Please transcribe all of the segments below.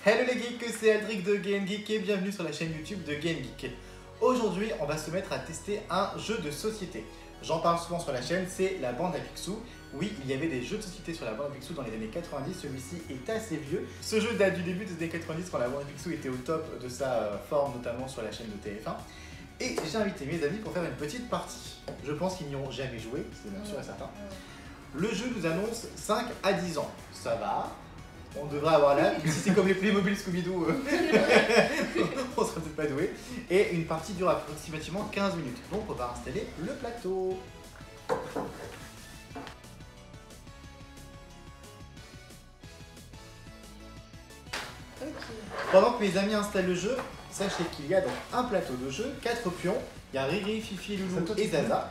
Hello les geeks, c'est Aldric de Game Geek et bienvenue sur la chaîne YouTube de Game Geek. Aujourd'hui, on va se mettre à tester un jeu de société. J'en parle souvent sur la chaîne, c'est la bande à Picsou. Oui, il y avait des jeux de société sur la bande à Picsou dans les années 90, celui-ci est assez vieux. Ce jeu date du début des années 90 quand la bande à Picsou était au top de sa forme, notamment sur la chaîne de TF1. Et j'ai invité mes amis pour faire une petite partie. Je pense qu'ils n'y ont jamais joué, c'est bien sûr et certain. Le jeu nous annonce 5 à 10 ans. Ça va, on devrait avoir là, si c'est comme les Playmobil Scooby-Doo, on sera peut-être pas doué. Et une partie dure approximativement 15 minutes. Donc on va installer le plateau. Okay. Pendant que mes amis installent le jeu, sachez qu'il y a donc un plateau de jeu, 4 pions, il y a Riri, Fifi, Loulou et Zaza,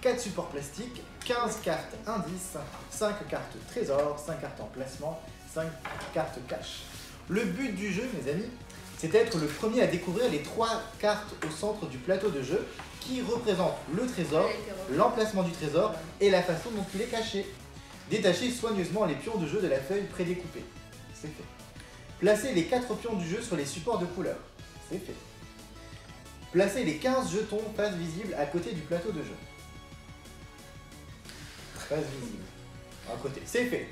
4 supports plastiques, 15 cartes indices, 5 cartes trésor, 5 cartes en placement, 5 cartes cash. Le but du jeu, mes amis, c'est d'être le premier à découvrir les 3 cartes au centre du plateau de jeu qui représentent le trésor, l'emplacement du trésor et la façon dont il est caché. Détachez soigneusement les pions de jeu de la feuille prédécoupée. C'est fait. Placez les 4 pions du jeu sur les supports de couleur. C'est fait. Placez les 15 jetons face visible à côté du plateau de jeu. Face visible. À côté. C'est fait.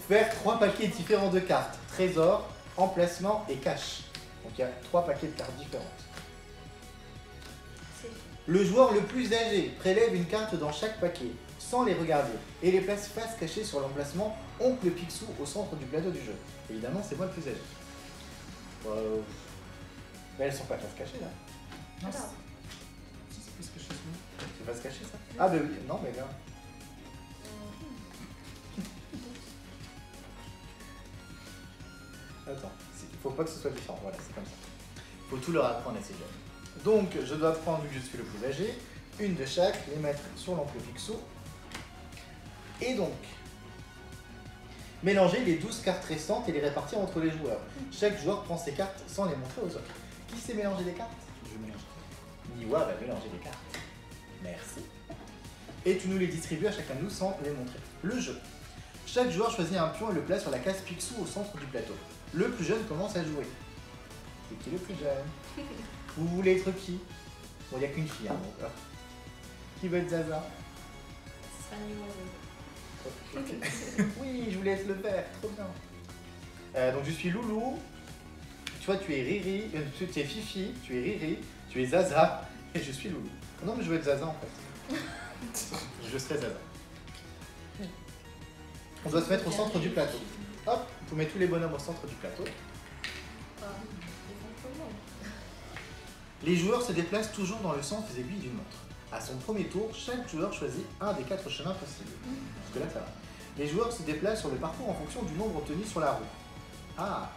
Faire 3 paquets différents de cartes. Trésor, emplacement et cash. Donc il y a 3 paquets de cartes différentes. Le joueur le plus âgé prélève une carte dans chaque paquet, sans les regarder, et les place face cachée sur l'emplacement Oncle Picsou au centre du plateau du jeu. Évidemment, c'est moi le plus âgé. Mais elles sont pas face cachée là. Non, C'est plus que chez nous. C'est face cachée ça? Ah bah oui, non mais là. Attends, il faut pas que ce soit différent, voilà, c'est comme ça. Il faut tout leur apprendre à ces jeunes. Donc, je dois prendre, vu que je suis le plus âgé, une de chaque, les mettre sur l'oncle Picsou. Et donc, mélanger les 12 cartes restantes et les répartir entre les joueurs. Chaque joueur prend ses cartes sans les montrer aux autres. Qui sait mélanger les cartes? Je mélange. Niwa va mélanger les cartes. Merci. Et tu nous les distribues à chacun de nous sans les montrer. Le jeu. Chaque joueur choisit un pion et le place sur la case Picsou au centre du plateau. Le plus jeune commence à jouer. C'est qui le plus jeune? Vous voulez être qui? Bon, il n'y a qu'une fille, hein, donc. Qui veut être Zaza? ce sera numéro Oui, je vous laisse le faire, trop bien. Donc je suis Loulou, toi tu es Riri, tu es Fifi, tu es Riri, tu es Zaza, et je suis Loulou. Non mais je veux être Zaza en fait. Je serai Zaza. On doit se mettre au centre du plateau. Hop, vous mettez tous les bonhommes au centre du plateau. Les joueurs se déplacent toujours dans le sens des aiguilles d'une montre. À son premier tour, chaque joueur choisit un des 4 chemins possibles. Parce que là, ça va. Les joueurs se déplacent sur le parcours en fonction du nombre obtenu sur la roue. Ah,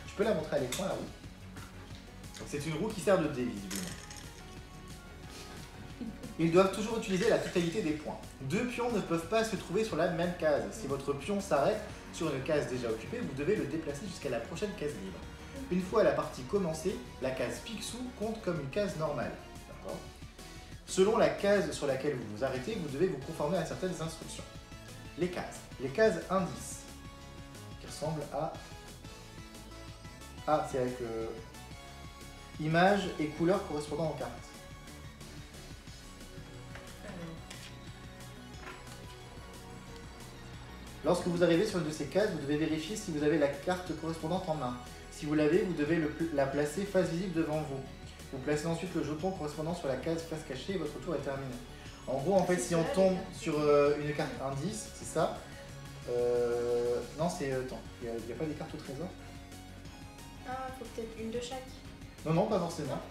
je peux la montrer à l'écran, la roue. C'est une roue qui sert de dé, visiblement. Ils doivent toujours utiliser la totalité des points. 2 pions ne peuvent pas se trouver sur la même case. Si votre pion s'arrête sur une case déjà occupée, vous devez le déplacer jusqu'à la prochaine case libre. Une fois la partie commencée, la case Picsou compte comme une case normale. D'accord ? Selon la case sur laquelle vous vous arrêtez, vous devez vous conformer à certaines instructions. Les cases. Les cases indices, qui ressemblent à... Ah, c'est avec images et couleurs correspondant aux cartes. Lorsque vous arrivez sur une de ces cases, vous devez vérifier si vous avez la carte correspondante en main. Si vous l'avez, vous devez la placer face visible devant vous. Vous placez ensuite le jeton correspondant sur la case face cachée et votre tour est terminé. En gros, en fait, si on tombe sur une carte indice, c'est ça. Non, c'est... Attends, il n'y a pas des cartes au trésor? Ah, faut peut-être une de chaque. Non, non, pas forcément.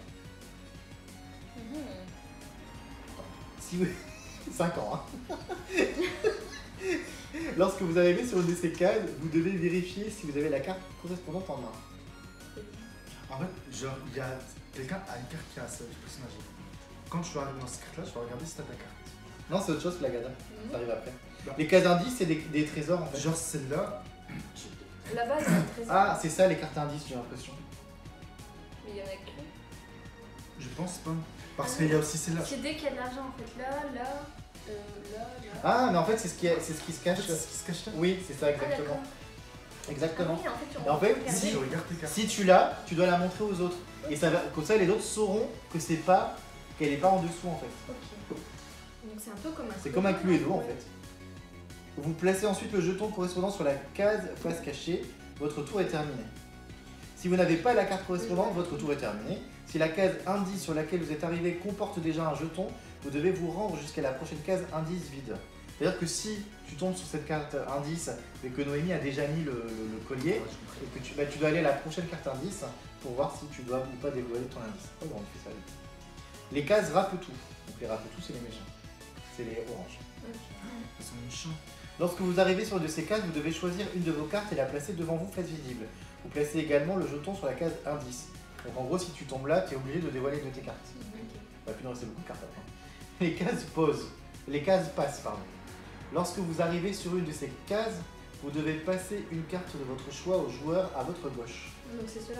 Si vous... 5 ans, hein. Lorsque vous arrivez sur une de ces cases, vous devez vérifier si vous avez la carte correspondante en main. En fait, genre, il y a quelqu'un a une carte qui a ce personnage. Quand je vais arriver dans cette carte-là, je vais regarder si t'as ta carte. Non, c'est autre chose que la gada. Ça arrive après. Les cases indices, c'est des trésors en fait. Genre celle-là. La base, c'est un trésor. Ah, c'est ça les cartes indices, j'ai l'impression. Mais il y en a que. Je pense pas. Parce qu'il y a aussi celle-là. C'est dès qu'il y a de l'argent en fait. Là, là, là. Ah, mais en fait, c'est ce qui se cache. C'est ce qui se cache là. Oui, c'est ça exactement. Exactement. Ah oui, en fait, Et en fait, regarder. Si, je regarde tes cartes. Si tu l'as, tu dois la montrer aux autres. Et ça va, comme ça, les autres sauront que c'est pas, qu'elle est pas en dessous en fait. Ok. Donc c'est un peu comme un C'est comme un Cluedo en ouais. fait. Vous placez ensuite le jeton correspondant sur la case face cachée. Votre tour est terminé. Si vous n'avez pas la carte correspondante, votre tour est terminé. Si la case indice sur laquelle vous êtes arrivé comporte déjà un jeton, vous devez vous rendre jusqu'à la prochaine case indice vide. C'est-à-dire que si tu tombes sur cette carte indice et que Noémie a déjà mis le collier, et que tu dois aller à la prochaine carte indice pour voir si tu dois ou pas dévoiler ton indice. Oh, on fait ça vite. Les cases rapetout. Donc les rapetou, c'est les méchants. C'est les oranges. Ils sont méchants. Lorsque vous arrivez sur une de ces cases, vous devez choisir une de vos cartes et la placer devant vous face visible. Vous placez également le jeton sur la case indice. Donc en gros, si tu tombes là, tu es obligé de dévoiler une de tes cartes. Il va plus nous rester beaucoup de cartes après. Les cases posent. Les cases passent, pardon. Lorsque vous arrivez sur une de ces cases, vous devez passer une carte de votre choix au joueur à votre gauche. Donc c'est cela.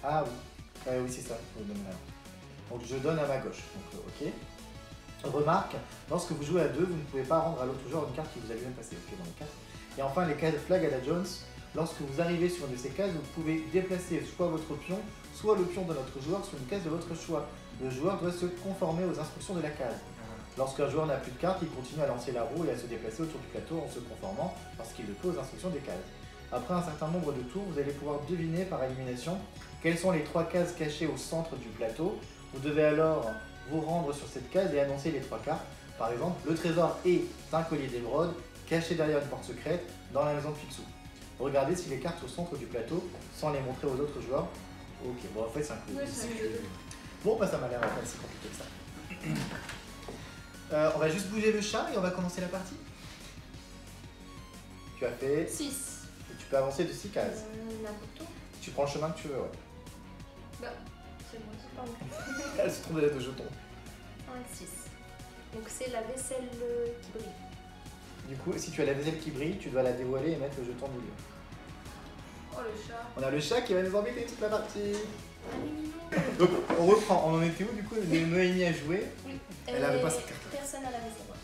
Ah oui, oui c'est ça, faut donner là. Donc je donne à ma gauche, donc ok. Remarque, lorsque vous jouez à deux, vous ne pouvez pas rendre à l'autre joueur une carte qui vous a lui-même passée, ok, dans les cartes. Et enfin les cases flag à la Jones, lorsque vous arrivez sur une de ces cases, vous pouvez déplacer soit votre pion, soit le pion de notre joueur sur une case de votre choix. Le joueur doit se conformer aux instructions de la case. Lorsqu'un joueur n'a plus de carte, il continue à lancer la roue et à se déplacer autour du plateau en se conformant parce qu'il le faut aux instructions des cases. Après un certain nombre de tours, vous allez pouvoir deviner par élimination quelles sont les 3 cases cachées au centre du plateau. Vous devez alors vous rendre sur cette case et annoncer les 3 cartes. Par exemple, le trésor est un collier d'émeraude caché derrière une porte secrète dans la maison de Picsou. Regardez si les cartes au centre du plateau sans les montrer aux autres joueurs. Ok, bon en fait c'est un coup. Ouais, c'est un jeu. Bon bah ça m'a l'air pas si compliqué que ça. On va juste bouger le chat et on va commencer la partie. Tu as fait... 6. Et tu peux avancer de 6 cases. N'importe où. Tu prends le chemin que tu veux, ouais. Bah, c'est moi qui parle. Elle se trompe de jetons. 1, 6. Donc c'est la vaisselle qui brille. Du coup, si tu as la vaisselle qui brille, tu dois la dévoiler et mettre le jeton au milieu. Oh le chat. On a le chat qui va nous embêter toute la partie. Ah, il est mignon. Donc on reprend, on en était où du coup? Noémie a joué. Oui. Elle avait pas cette carte. Personne à la vaisselle. Ouais.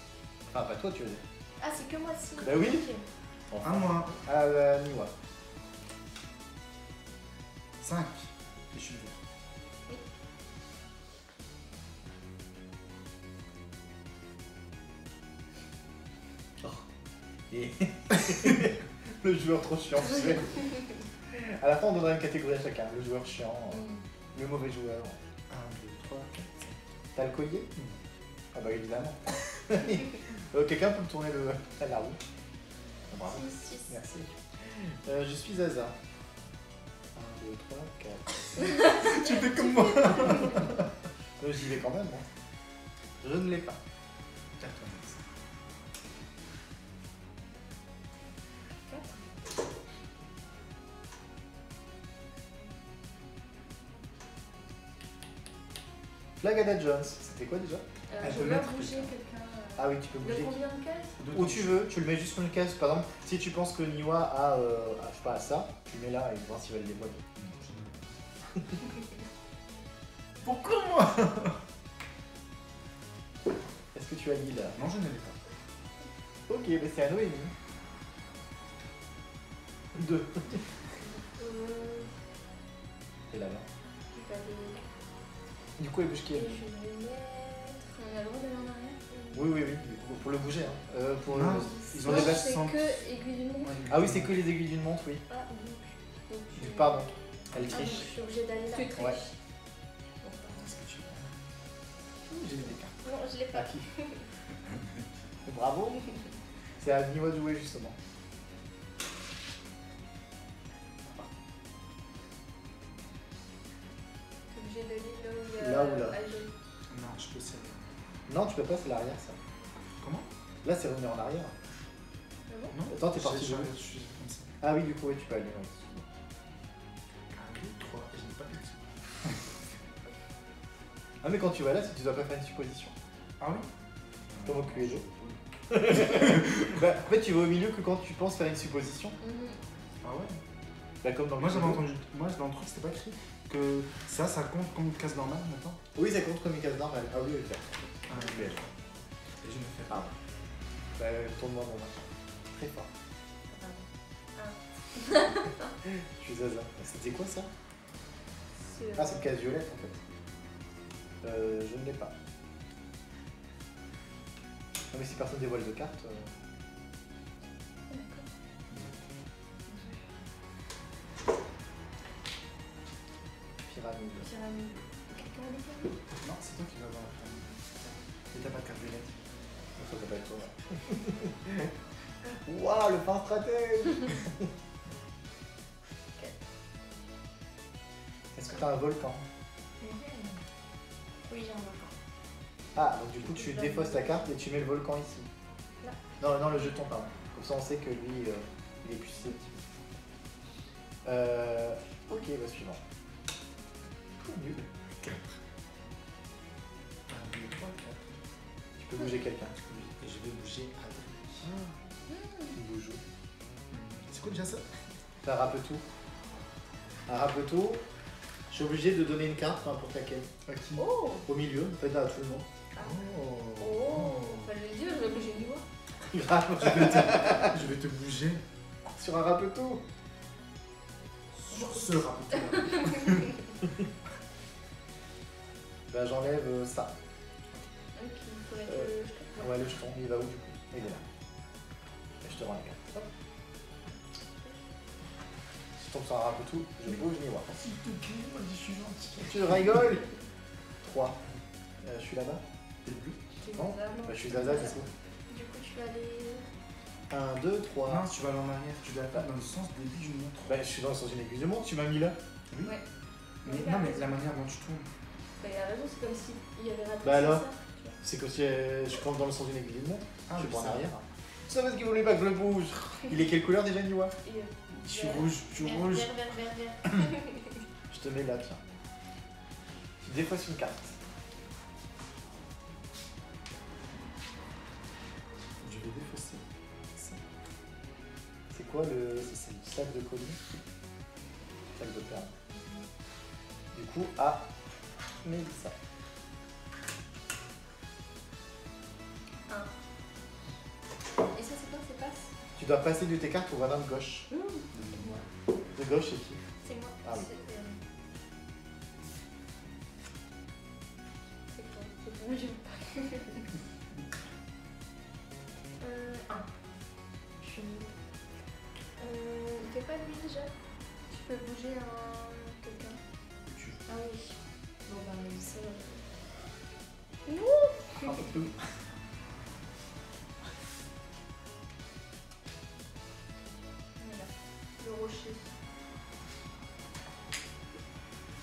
Ah pas toi tu veux dire. Ah, c'est que moi si. Bah oui. Ok. Enfin. À moi. À Niwa. 5. Et je suis vert. Et le joueur trop chiant, tu sais. À la fin, on donnera une catégorie à chacun. Le joueur chiant, le mauvais joueur. 1, 2, 3, 4, 5. T'as le collier? Ah bah évidemment. Quelqu'un peut me tourner la roue. Ah, bravo. 6. Merci. Je suis Zaza. 1, 2, 3, 4. Tu fais comme moi. J'y vais quand même. Hein. Je ne l'ai pas. 4, 4. Flag Ada Jones. C'était quoi déjà? Elle Je peut veux mettre bouger quelqu'un. quelqu'un. Ah oui, tu peux De bouger. combien de cases? Où tu veux, tu le mets juste sur une case. Par exemple, si tu penses que Niwa a, je sais pas, à ça, tu le mets là et voir s'il va le dévoiler. Pourquoi moi? Est-ce que tu as Lille? Non, je ne l'ai pas. Ok, mais c'est à Noémie. 2. Et là-bas. Je vais aller. Du coup, elle bouge qui Et elle? je vais mettre. On a le droit d'aller en arrière? Oui, oui, oui, du coup, pour le bouger. Hein. Pour Non, ils ont Non, des c'est bases sans- que aiguille d'une montre. Ah oui, c'est que les aiguilles d'une montre, oui. Ah, donc Pardon, elle Ah, donc triche. je suis obligée d'aller là. Ouais. Bon, pardon. Est-ce que tu prends? J'ai des cartes. Non, je l'ai À pas. qui? Bravo. C'est à Niwa de jouer justement. Je suis obligée d'aller là où il y a. Là ou là? Alger. Non, je peux serrer. Non, tu peux pas, c'est l'arrière ça. Comment? Là, c'est revenir en arrière. Ah bon? Non. Attends, t'es parti Je jouer. suis comme ça. Ah oui, du coup, oui, tu peux aller. 1, 2, 3. Je n'ai pas de dessus. Ah, mais quand tu vas là, tu dois pas faire une supposition. Ah oui? Comme au Cluedo. Bah, en fait, tu vas au milieu que quand tu penses faire une supposition. Ah ouais? Bah, comme dans le Moi j'avais Cluedo. entendu, moi dans le truc c'était pas écrit que ça compte comme une case normale maintenant. Oui, ça compte comme une case normale. Ah oui, ok. Ah, Ok. et je ne fais Ah. pas. Bah, tourne-moi mon match. Très fort. Je suis zaza. C'était quoi ça? Ah, c'est une case violette en fait. Je ne l'ai pas. Non mais si personne dévoile de cartes... Pyramide. Pyramide. Quelqu'un a des pyramides? Non, c'est toi qui vas avoir la pyramide. Et t'as pas de carte violette. Ça va pas être toi. Waouh, le fin stratège. Est-ce que t'as un volcan? Oui, j'ai un volcan. Ah, donc du coup tu défausses ta carte et tu mets le volcan ici. Non, non, le jeton, pardon. Comme ça on sait que lui, il est plus susceptible. Ok, bah suivant. Nul. 4. 1, 2, 3, 4. Tu peux bouger quelqu'un. Et je vais bouger Adrien. Tu bouges où? C'est quoi déjà ça? T'as un rapetou. Un rapetou. Je suis obligé de donner une carte, peu importe laquelle. À qui? Oh! Au milieu, en fait, à tout le monde. Oh! Fallait le dire, je vais bouger une voix. Grave. Je vais te bouger Sur un rapetou. sur ce rapetou-là. Bah j'enlève ça. Ok, il faut mettre le jeton. Ouais, le jeton, il va où du coup? Il est là. Et je te rends la carte. Hop. Si je tombe sur un rapetou, je bouge ni voir. S'il te plaît, moi je suis gentil. Tu rigoles? 3. Je suis là-bas? T'es bleu? Tu Non. vas là, Bah je suis Zaza, du coup. Du coup, tu vas aller. 1, 2, 3. Non, tu vas aller en arrière, tu dois faire dans le sens début du montre. Bah je suis dans le sens d'une aiguille de montre, tu m'as mis là. Oui. Ouais. Mais non, mais la manière dont tu tournes. Bah, il a raison, c'est comme si il y avait raté Bah alors ça. Tu vois. C'est que si je compte dans le sens d'une aiguille de montre, Ah, je suis oui, pas en ça. arrière. C'est parce qu'il voulait pas que je le bouge. Il est quelle couleur déjà, Niwa? Et, Je suis vert, rouge, je suis vert, rouge. vert, vert, vert, vert. Je te mets là, tiens. Tu défausses une carte. Je vais défausser ça. C'est quoi le. C'est le sac de colis? Sac de perles. Du coup, à Mélissa. Et ça, c'est quoi? C'est passe? Tu dois passer de tes cartes au voisin de gauche. De gauche, c'est qui? C'est moi. Ah oui. C'est quoi? C'est moi, je veux pas. 1. Je suis nulle. Il fait pas de lui déjà? Tu peux bouger un. Quelqu'un? Tu- Ah oui. Bon, bah, mais ça. Un peu plus. Voilà. Le rocher.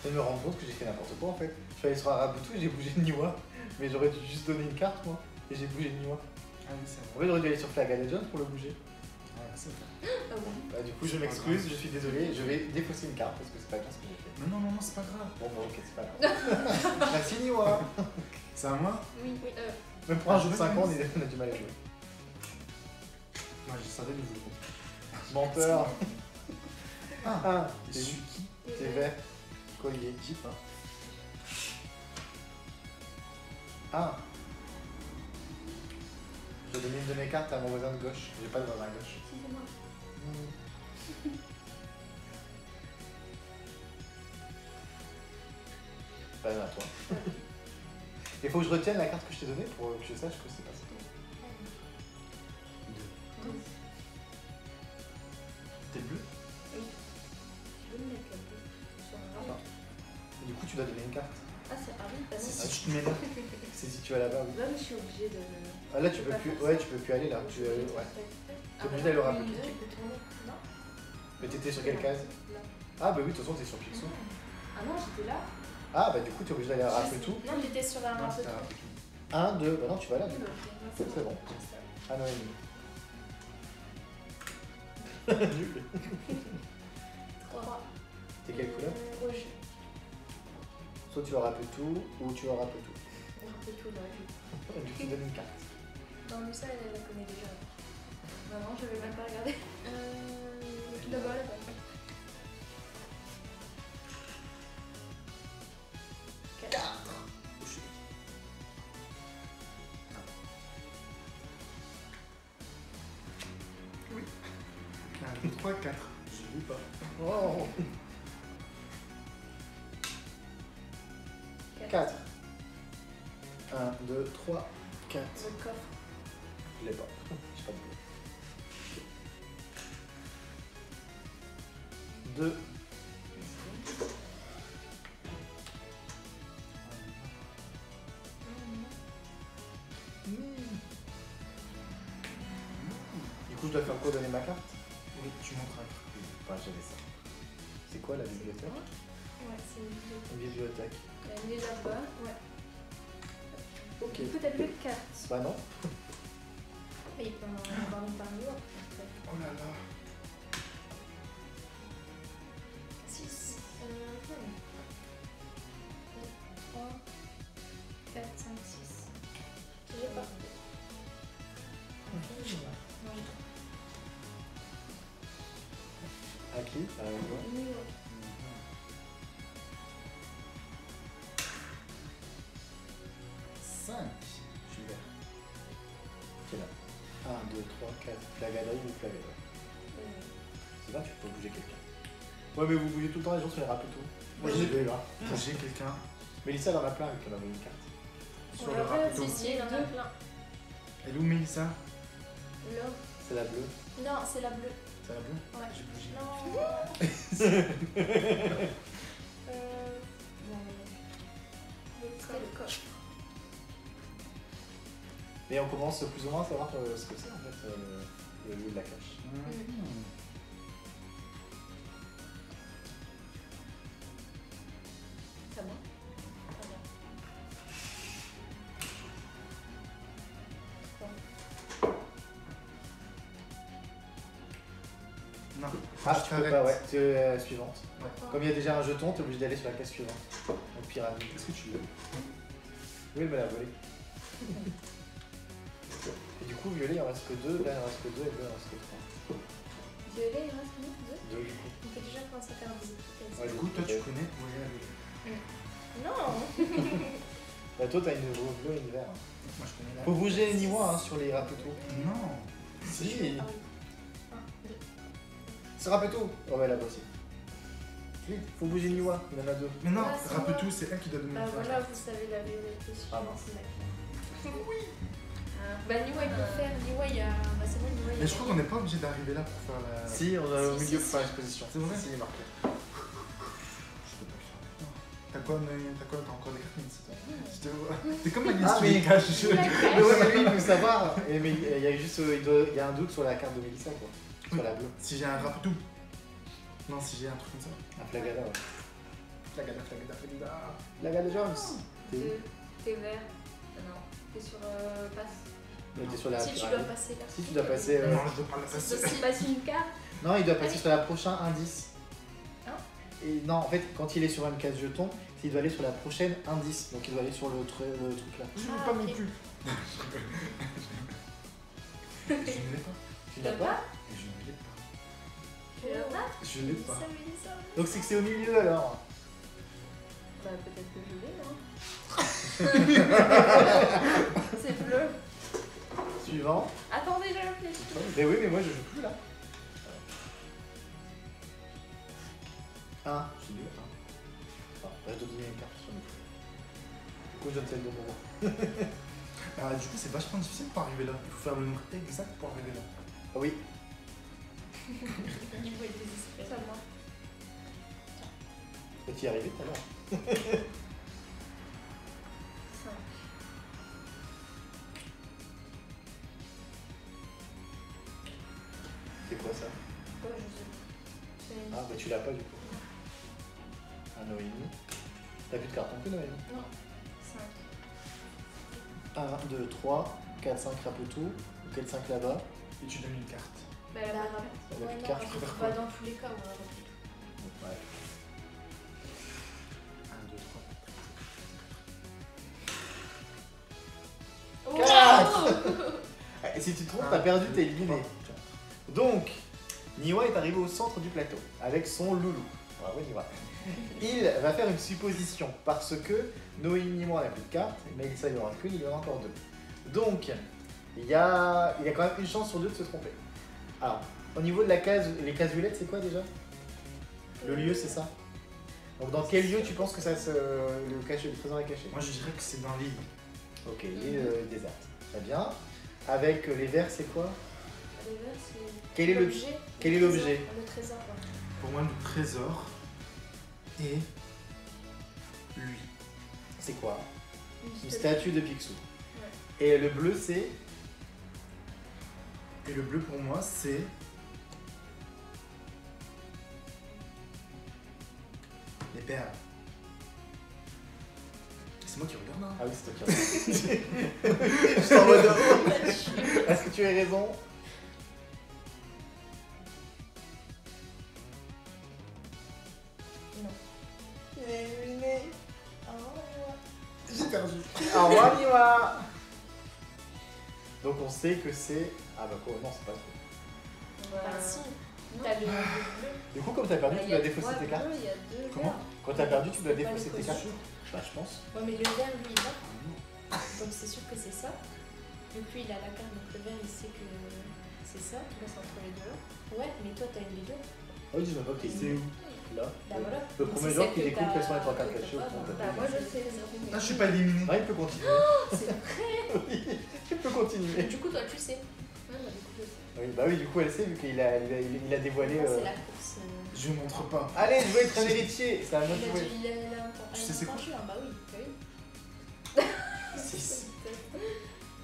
Je me rends compte que j'ai fait n'importe quoi en fait. Je suis allé sur un rabutou et j'ai bougé de Niwa. Mais j'aurais dû juste donner une carte moi. Et j'ai bougé de Niwa. Ah oui, c'est En vrai. fait, j'aurais dû aller sur Flag Legends pour le bouger. Ouais, c'est vrai. Ah bon? Bah, du coup, je m'excuse, je suis désolé. Je vais défausser une carte parce que c'est pas bien ce que j'ai fait. Non, non, non, non, c'est pas grave. Bon, bah, ok, c'est pas grave. Merci Niwa. C'est à moi? Oui, oui. Même pour un jeu de 5 ans, on a du mal à jouer. Moi, je savais le jouer. Menteur. Ah, Ah, je t'es suis qui? t'es vert. Collier. J'ai pas. Ah. Je vais donner une de mes cartes à mon voisin de gauche. J'ai pas de voisin à gauche. Si, c'est moi. Pas à toi. Il faut que je retienne la carte que je t'ai donnée pour que je sache que c'est pas ça. 2. T'es bleu? Tu peux me mettre là-dedans sur un arbre. Et du coup, tu dois donner une carte. Ah, c'est ah oui, bah non. Si tu te mets là. C'est si tu vas là-bas, oui. Là, mais je suis obligée de. Ah, là, tu peux peux pas plus. faire Ouais, ça. tu peux plus aller là. Tu, ouais. T'es obligée d'aller au rapido. Tu peux tourner. Non? Mais t'étais sur quelle case? Là. Ah, bah oui, de toute façon, t'es sur Picsou. Ah non, j'étais là. Ah, bah du coup, t'es obligé d'aller à Rapetou. Non, j'étais sur la Non, rampe. c'était rapide. 1, 2. Bah non, tu vas là. du coup. C'est C'est bon. Ah non, Nul. 3. T'es quelle couleur? Rouge. Soit tu vas à Rapetou ou tu vas à Rapetou. Un peu tout là. Du coup, tu donnes une carte. Non, mais ça, elle la connaît déjà. Non, non, je vais même pas regarder. Là-bas, là-bas. 4. Boucher. 1, 2, 3, 4. Je J'oublie pas. Oh. 4. 1, 2, 3, 4. Le coffre. Je l'ai pas. J'ai pas de bleu. 2. Du coup, je dois faire quoi, donner ma carte? Oui, tu montres un Enfin, j'avais ça. C'est quoi la bibliothèque? Ouais, c'est une bibliothèque. Une bibliothèque. Elle est là-bas, ouais. Ok. Du coup, t'as plus de cartes. Bah non. Mais il peut en avoir une par jour. Oh là là. 6. 3, 4, 5, 6. J'ai pas. À qui? À moi. Nul. 5. Je suis vert. Qui est là? 1, 2, 3, 4. Flagalerie ou flagalerie? C'est là, tu peux bouger quelqu'un. Ouais, mais vous bougez tout le temps les gens sur les Raputo. Moi, Oui. j'ai vu là. J'ai quelqu'un Mélissa, elle en a plein avec elle avait une carte. sur le rapido. Si, il y en a plein. Elle est où Mélissa? Là. C'est la bleue. Non, c'est la bleue. C'est la bleue? Ouais. J'ai bougé. Non. Bon, c'était le coffre. Mais on commence plus ou moins à savoir ce que c'est en fait, le lieu de la cache. Ça va? Très bien. Non. Ah, Je tu peux t'arrête. pas, ouais. C'est la suivante. Ouais. Comme il y a déjà un jeton, t'es obligé d'aller sur la case suivante. Donc pyramide. Est-ce que tu l'as? Oui, elle me l'a volé. Et du coup, violet, il en reste que 2, là, il en reste que 2, et bleu, il en reste que 3. Violet, il reste combien? 2? 2 du coup. On peut déjà commencer à faire des étiquettes. Ouais, Du coup, toi, tu connais? Ouais, allez. Non. Bah, toi, t'as une bleue et une vert. Moi, je connais la. Faut bouger les niveaux hein, sur les Raputo. Non. Si. Ah oui. 1, 2. C'est Raputo. Oh, ouais, là-bas aussi. Vite, faut bouger le Niwa, il y en a 2. Mais non, Ah, c'est Rapetou, c'est elle qui doit donner Bah une voilà, vous savez la vérité sur Ah, bon. c'est ma carte. Oui. Bah Niwa il peut faire, Niwa il y a. Bah c'est bon, Niwa il y a. Mais je crois qu'on n'est pas obligé d'arriver là pour faire la. Si, on a au Si, milieu si, pour faire si. l'exposition. C'est vrai? Si, il est marqué. Je peux pas le faire. T'as quoi, t'as encore des cartes, c'est toi? Je te vois. T'es comme Ah, Agnès qui mais- les cache. Mais ouais, mais lui, il veut savoir. Et, mais il y a juste il y a un doute sur la carte de Mélissa, quoi. Sur la bleue. Si j'ai un Rapetou. Non, si j'ai un truc comme ça. Un Flagada, ouais. Flagada, flagada, flagada. Flagada Jones. T'es où? T'es vert. Non, t'es sur passe. Mais t'es sur la Si tu dois pyramide. passer là. Si tu dois passer, Non, je dois pas la Si passer. tu passes une carte. Non, il doit passer sur la prochaine indice. Ah. Et non, en fait, quand il est sur une case jeton, il doit aller sur la prochaine indice. Donc il doit aller sur le truc là. Je veux Ah, pas ok. non plus. Je ne l'ai pas. Tu l'as pas? Et je ne l'ai pas. Tu l'as pas? Je ne l'ai pas. Ça me dit ça. Donc c'est que c'est au milieu alors. Bah peut-être que je l'ai, hein. C'est bleu. Suivant. Attendez, j'ai réfléchi. Mais oui, mais moi je joue plus là. Ah, j'ai dit 1. Enfin, je dois donner une carte sur le coup. Du coup, je donne celle de moi. Du coup, c'est vachement difficile pour arriver là. Il faut faire le nombre exact pour arriver là. Ah oui. Niwa est désespéré. Ça moi. Tu y es arrivé tout à l'heure. 5. C'est quoi ça? Ouais, je sais. C'est une- Ah, bah tu l'as pas du coup. Un Noémie. T'as plus de carte non plus, Noémie? Non. 5. 1, 2, 3, 4, 5 Raputo. Quel 5 là-bas? Et tu donnes une carte. Bah elle a pas de Elle a Ouais, plus de non, carte, parce je que préfère bah, quoi dans tous les cas, on va avoir tout. Ouais. 1, 2, 3. Oh Et si tu te trompes, t'as perdu, t'es éliminé. Donc, Niwa est arrivé au centre du plateau avec son loulou. Bravo Niwa. Il va faire une supposition parce que Noémie et moi n'a plus de cartes, mais Mélissa il en aura qu'une, il y en a encore 2. Donc, il y a quand même une chance sur 2 de se tromper. Alors, au niveau de la case, les cases violettes, c'est quoi déjà? Le lieu, c'est ça. Donc dans quel lieu tu penses que le trésor est caché? Moi, je dirais que c'est dans l'île. Ok, l'île déserte. Très bien. Avec les verres, c'est quoi? Les verres, c'est. Quel est l'objet. quel est l'objet? Le trésor, ouais. Pour moi, le trésor est lui. C'est quoi? Une statue. statue de Picsou. Et le bleu, c'est... Et le bleu, pour moi, c'est... les perles. C'est moi qui regarde, hein. Ah oui, c'est toi qui regardes. Je suis en mode... Est-ce que tu as raison? Non. Il est éliminé. J'ai perdu. Au revoir, Niwa. Donc on sait que c'est... Ah bah quoi, non, c'est pas ça. Bah si. T'as le bleu. Du coup, comme t'as perdu, tu dois défausser tes cartes. Il y a deux Comment verres. Quand t'as perdu, tu dois C'est pas défausser les tes cartes. cochons. Bah, je pense. Ouais, mais le vert, lui, il va. Donc c'est sûr que c'est ça. Donc lui, il a la carte, donc le vert, il sait que c'est ça. Là, c'est entre les deux là. Ouais, mais toi, t'as une des deux. Ah oui, je sais pas, ok. C'est où? Là. Bah voilà. Le premier C'est joueur celle qui que découvre t'as- quelles sont les trois cartes que t'as cachées au pas, fond de ta bah, table. moi, je sais. Ah, je suis pas éliminé. Ah, il peut continuer. C'est vrai. Oui, il peut continuer. Du coup, toi, tu sais. Ouais, bah, du coup, je sais. Oui, bah oui, du coup, elle sait, vu qu'il a dévoilé... Moi, c'est la course. Je ne montre pas. Allez, je veux être un héritier. C'est à moi de Il a jouer. dit, il a un Tu sais c'est quoi? Bah oui, bah oui. 6.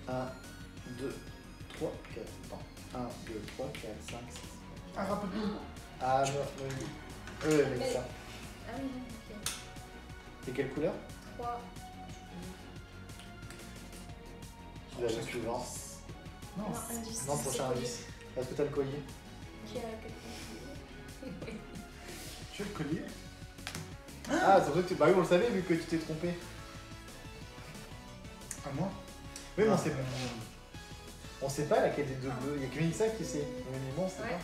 1, 2, 3, 4. Non. 1, 2, 3, 4, 5, 6. Ah, rappelle-moi. Ah non, oui. Mais ça. Ah oui, ok. C'est quelle couleur? 3. Tu la suivante. Non, Non, indice. Non, prochain c'est indice. Est-ce que t'as le collier? Qui a quelqu'un? tu as le collier? Ah, c'est vrai que tu... Bah oui, on le savait, vu que tu t'es trompé. À moi? Oui, mais Ah. on sait pas laquelle des deux bleus. Il y a que Mélissa qui sait. Mais bon, on sait Ouais. pas.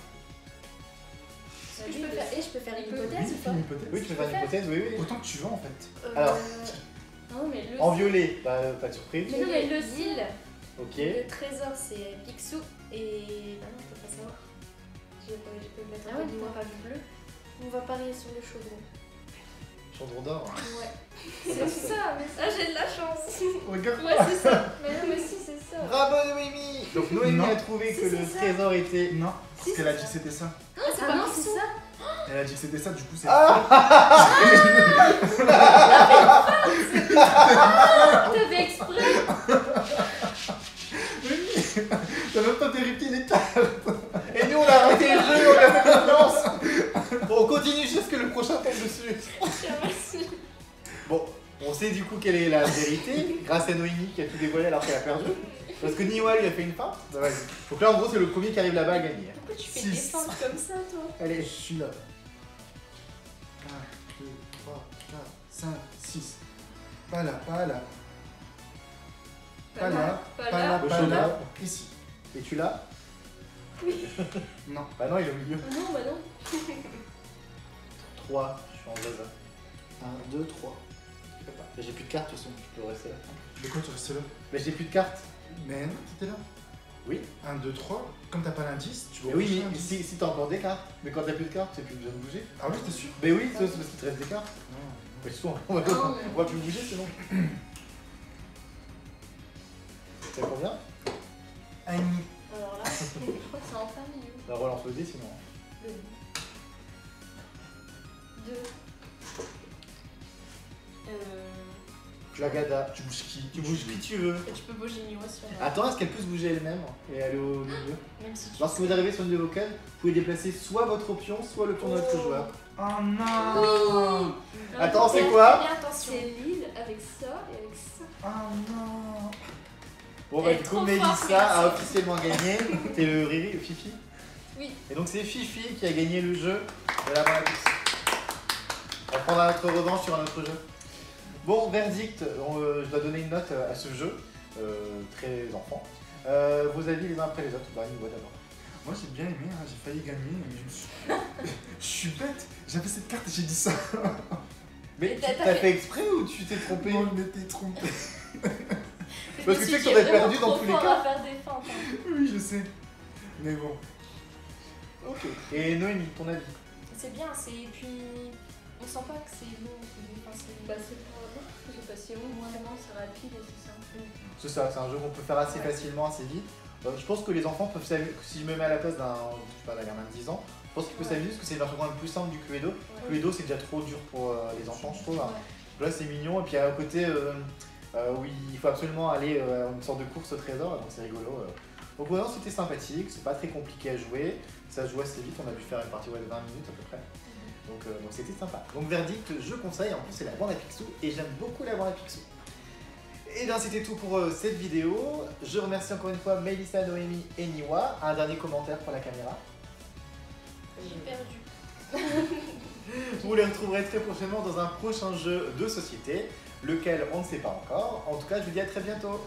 Est-ce que je peux faire, et je peux faire une hypothèse ou pas? une hypothèse. Oui, tu peux faire une hypothèse, oui, oui. Autant que tu veux, en fait. Alors. Non, mais le. En violet, bah pas de surprise. Mais non, mais le deal. Ok. Le trésor, c'est Picsou et. Ah non, je peux pas savoir. Je peux le mettre Ah un ouais, peu du t'as noir. pas le bleu. On va parier sur le chaudron. Chaudron d'or. Ouais. C'est ça, mais Ah, j'ai de la chance. Regarde. Ouais, c'est ça. Mais non, mais si, c'est ça. Bravo Noémie. Donc Noémie Non. a trouvé Si, que c'est le ça. trésor était... Non, Si, parce qu'elle c'est a dit ça. que c'était ça. Ah, c'est Ah pas non, Picsou. c'est ça. Elle a dit que c'était ça, du coup, c'est. T'avais exprès. T'as même pas vérifié les cartes. Et nous on a arrêté le jeu, on a fait confiance. Bon, on continue jusqu'à ce que le prochain tombe dessus. Merci. Bon, on sait du coup quelle est la vérité, grâce à Noémie qui a tout dévoilé alors qu'elle a perdu. Parce que Niwa lui a fait une feinte. Bah, vas-y. Donc là en gros c'est le premier qui arrive là-bas à gagner. Pourquoi tu fais Six. des feintes comme ça, toi? Allez. Je suis là. 1, 2, 3, 4, 5, 6. Pas là, pas là. Pas là, Pas pas là, là. Le pas chaudron. là. Ici. Et tu l'as? Non. Bah non, il est au milieu. Ah non, bah non. 3, je suis en zaza. 1, 2, 3. Mais j'ai plus de cartes de toute façon, je peux rester là. De quoi tu restes là? Mais j'ai plus de cartes. Mais non, t'étais là. Oui. 1, 2, 3. Comme t'as pas l'indice, tu Mais vois. oui, mais si t'as encore des cartes. Mais quand t'as plus de cartes, t'as plus besoin de bouger. Ah oui, t'es sûr? Mais oui, c'est parce qu'il te reste des cartes. Non. Mais souvent, on va plus bouger sinon. C'est combien? 1,5. Alors là, je crois que c'est en plein milieu. Bah relance le dé sinon. Le 2. La gada. Tu bouges qui? Tu bouges qui tu veux. Et tu peux bouger Niwa sur Attends, est-ce qu'elle peut se bouger elle-même et aller au milieu? Même si tu Lorsque vous arrivez sur une de vos cases, vous pouvez déplacer soit votre pion, soit le pion de votre Oh. joueur. Oh non! Attends, c'est quoi? Fais attention. C'est l'île avec ça et avec ça. Oh non! Bon bah Elle est du coup trop Mélissa forte, a merci. officiellement gagné. T'es le Riri, le Fifi. Oui. Et donc c'est Fifi qui a gagné le jeu de la Bonne Pixie. On prendra notre revanche sur un autre jeu. Bon, verdict, je dois donner une note à ce jeu, très enfant. Vos avis les uns après les autres, bah une voix d'abord. Moi j'ai bien aimé, hein, j'ai failli gagner, mais je me suis. Je suis bête! J'avais cette carte et j'ai dit ça! Mais Et tu t'as t'as fait- fait exprès ou tu t'es trompé? Non, je m'étais trompé. Parce que tu sais que t'aurais perdu dans tous les cas. à faire des feintes. Hein. Oui, je sais. Mais bon. Ok. Et Noémie, ton avis? C'est c'est bien, et puis on sent pas que c'est long. Enfin, Bah, c'est pour avoir, c'est pas si long, vraiment, c'est rapide et c'est simple. C'est ça, c'est un jeu qu'on peut faire assez facilement, assez vite. Je pense que les enfants peuvent s'amuser, si je me mets à la place d'un, je sais pas, d'un gamin de 10 ans, je pense qu'ils peuvent s'amuser parce que c'est une version quand même plus simple du Cluedo. Cluedo c'est déjà trop dur pour les enfants, je trouve. Hein. Là c'est mignon, et puis à côté où il faut absolument aller à une sorte de course au trésor, donc c'est rigolo. Donc voilà, c'était sympathique, c'est pas très compliqué à jouer, ça se joue assez vite, on a pu faire une partie de 20 minutes à peu près. Donc c'était sympa. Donc verdict, je conseille, en plus c'est la bande à Picsou, et j'aime beaucoup la bande à Picsou. Et bien c'était tout pour cette vidéo. Je remercie encore une fois Mélissa, Noémie et Niwa. Un dernier commentaire pour la caméra. J'ai perdu. Vous les retrouverez très prochainement dans un prochain jeu de société, lequel on ne sait pas encore. En tout cas, je vous dis à très bientôt.